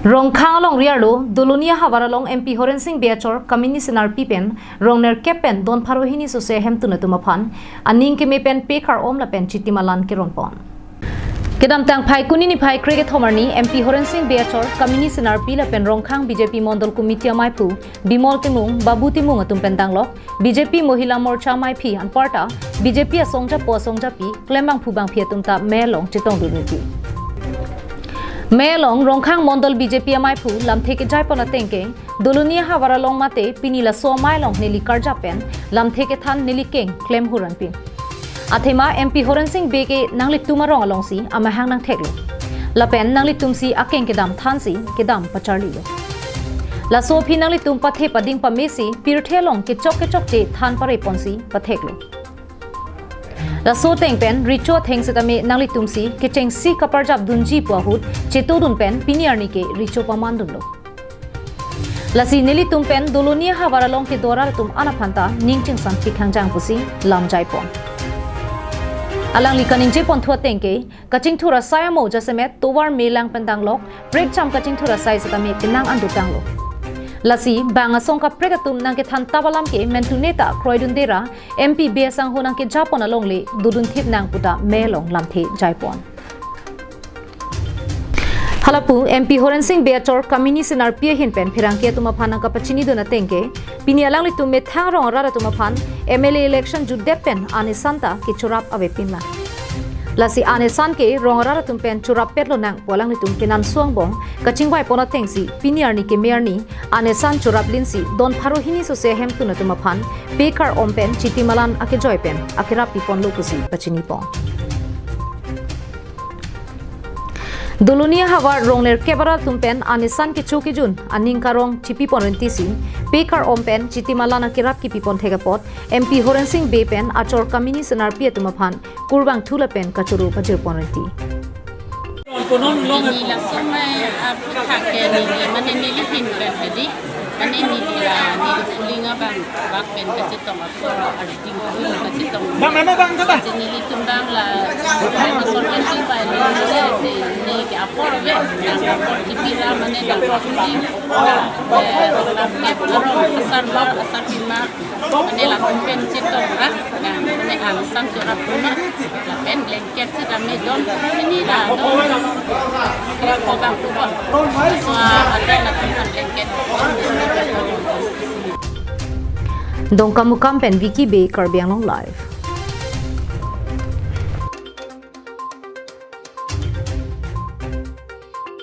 Rong khang long riarlo dolonia hawara long MP Horensing Bey Achor Kamini Senarpi pen rong nerkep pen don pharo hini so se hem tuna tuma phan aning keme pen pekar om la pen chitimalan ke ron pon kedam tang phai kunini phai krege thomarni MP Horensing Bey Achor Kamini Senarpi la pen rong khang BJP mondol committee mai phu bimol timung babu timung atum pen dang lok BJP mohila morcha mai phi an parta BJP asongja po asongja pi klemang phu bang phi atum ta melong chitong du ni Melong rongkhang mondol BJP amai phu lam theke jai pona tengke dolonia hawara long mate pinila so mai long nili karja pen lam theke than nili keng claim huran pin athema MP Horensing Bey ke nanglik tuma rong along si ama hang nang theklo la pen nanglik tum si akeng ke dam than si ke dam pacharli lo la so phi nanglik tum pathe pading pa mesi pirthe long ke chok che than pare ponsi patheklo la so teng pen richo theng se tame nangli tumsi ke cheng si kapar jab dunji pahut cheto dun pen piniar ni ke richo paman dun lo la si neli tum pen dolonia hawara long ke dora tum ana phanta ning ching sam ki khangjang pusi lam jai pon alang li kaning je pon thua teng ke kaching thura saya mo jasemet towar melang pendang lok break cham kaching thura sai se tame pinang andu tang lo Lasi banga song ka pregatum nang ke than tabalam ke mentuneta kroidun dera MP besang honang ke japon along le dudun thip nang puta melong lamthe jaipon halapu MP Horensing Bey Achor Kamini Senarpi hin pen phirang ke tuma phana ka pachini dona tengke pini alang le tumme thang rong ra tuma phan MLA election ju depen ane santa ke churap ave pinla Lasi ane san ke rongara tum pen churap petlo nang walang nitum kenan suang bong kaching wai pona tengsi piniar ni ke mer ni ane san churap linsi don pharo hini so se hem tuna tuma phan pekar om pen chitimalan ake joy pen akira pipon lokusi pachini pong Dolonia hawar rong nerkebara tumpen ane san ke choki jun aning karong chipi ponrenti si pekar om pen chitimalana kirap ki pipon thegapot MP Horensing Bey pen Achor Kamini Senarpi atumaphan kurbang thula pen kachuru pajir ponrenti konon long la sama ke ni mane ni hin kan hadi mane ni la ni pulinga bang pen ka chitong ko arting ko ka chitong bang ka ni tumbang la so kan si pai ni ni ke apor ve ki pila mane da property la ke asar pima mane la pen chitong ra mane ang sang chura puna la pen blanket se da me don ni la don Dongkamukam pen Vicky Bey Karbiang Long Live